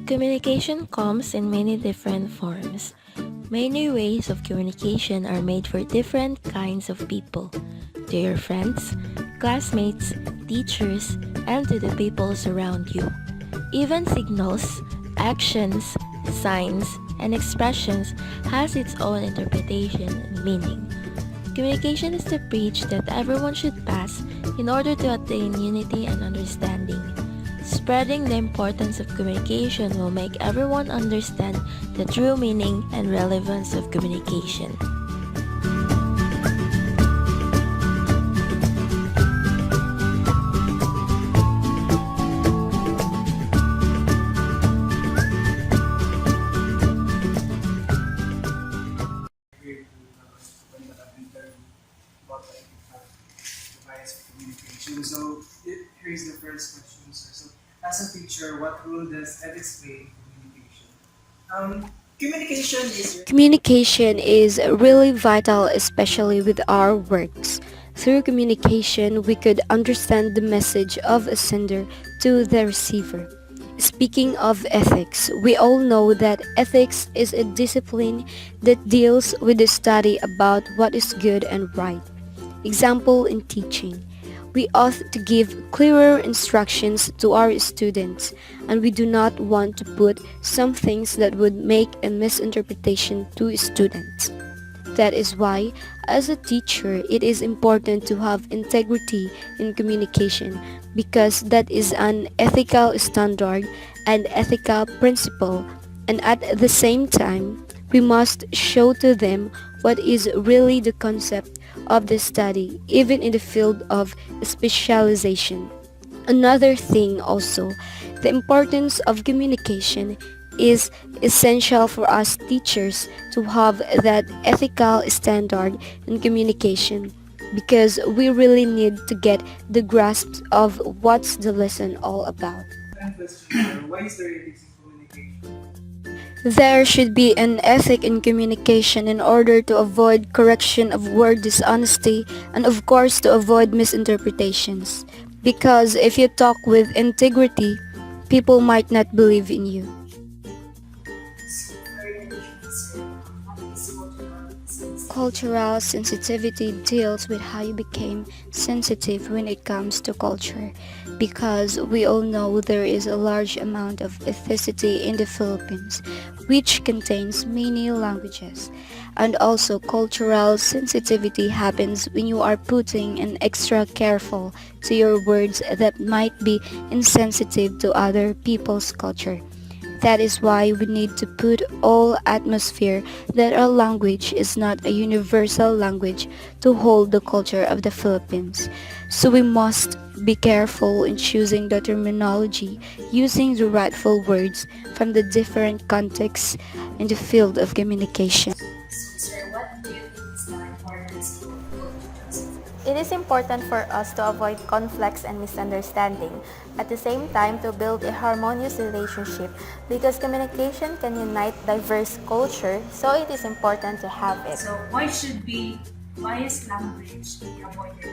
Communication comes in many different forms. Many ways of communication are made for different kinds of people. To your friends, classmates, teachers, and to the people around you. Even signals, actions, signs, and expressions has its own interpretation and meaning. Communication is the bridge that everyone should pass in order to attain unity and understanding. Spreading the importance of communication will make everyone understand the true meaning and relevance of communication. Here to when the about the bias of communication. So here's the first question, sir. So as a teacher, what role does ethics play in communication? Communication is Communication is really vital, especially with our works. Through communication, we could understand the message of a sender to the receiver. Speaking of ethics, we all know that ethics is a discipline that deals with the study about what is good and right. Example in teaching. We ought to give clearer instructions to our students, and we do not want to put some things that would make a misinterpretation to students. That is why, as a teacher, it is important to have integrity in communication because that is an ethical standard and ethical principle, and at the same time, we must show to them what is really the concept of the study, even in the field of specialization. Another thing also, the importance of communication is essential for us teachers to have that ethical standard in communication because we really need to get the grasp of what's the lesson all about. second question, sir. Why is there ethics in communication? There should be an ethic in communication in order to avoid correction of word dishonesty and of course to avoid misinterpretations. Because if you talk with integrity, people might not believe in you. Cultural sensitivity deals with how you became sensitive when it comes to culture because we all know there is a large amount of ethnicity in the Philippines which contains many languages and also cultural sensitivity happens when you are putting an extra careful to your words that might be insensitive to other people's culture. That is why we need to put all atmosphere that our language is not a universal language to hold the culture of the Philippines. So we must be careful in choosing the terminology, using the rightful words from the different contexts in the field of communication. It is important for us to avoid conflicts and misunderstanding, at the same time to build a harmonious relationship because communication can unite diverse culture, so it is important to have it. So why should be biased language be avoided?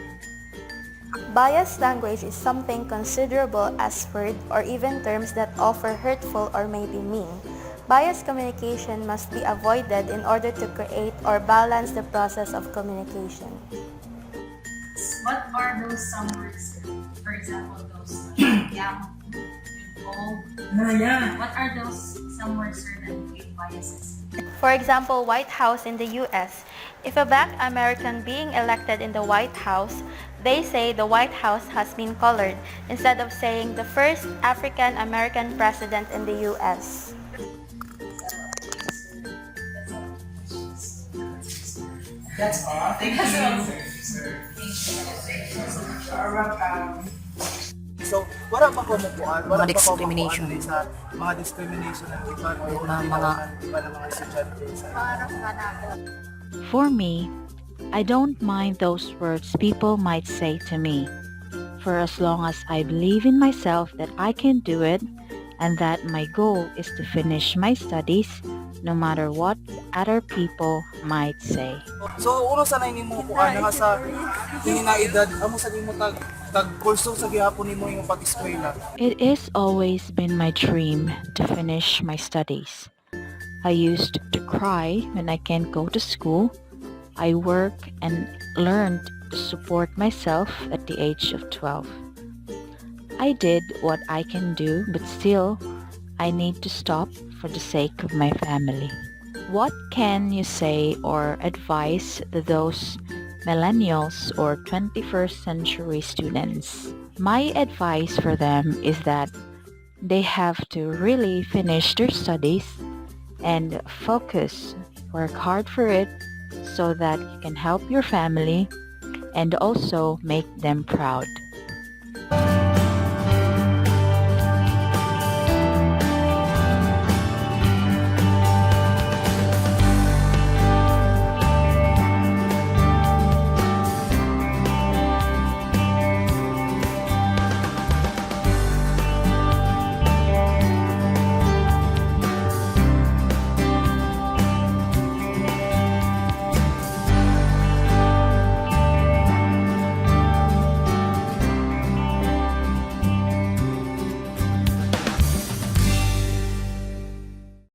Biased language is something considerable as word or even terms that offer hurtful or maybe mean. Biased communication must be avoided in order to create or balance the process of communication. What are those some words? For example, those young, old. Yeah. What are those some words that create biases? For example, White House in the US. If a black American being elected in the White House, they say the White House has been colored instead of saying the first African American president in the US. That's all. Thank you, sir. So, wala ba kumukuan? Wala Mga ba discrimination. kumukuan sa mga discrimination ng iba iba ng mga estudyante sa For me, I don't mind those words people might say to me, for as long as I believe in myself that I can do it and that my goal is to finish my studies no matter what other people might say. So, uno sa nimo kuan nga sa hindi na edad amo sa nimo tag Tag kurso sa gihapon nimo imong pag-eskwela. It has always been my dream to finish my studies. I used to cry when I can't go to school. I work and learned to support myself at the age of 12. I did what I can do, but still, I need to stop for the sake of my family. What can you say or advise those millennials or 21st century students? My advice for them is that they have to really finish their studies and focus, work hard for it so that you can help your family and also make them proud.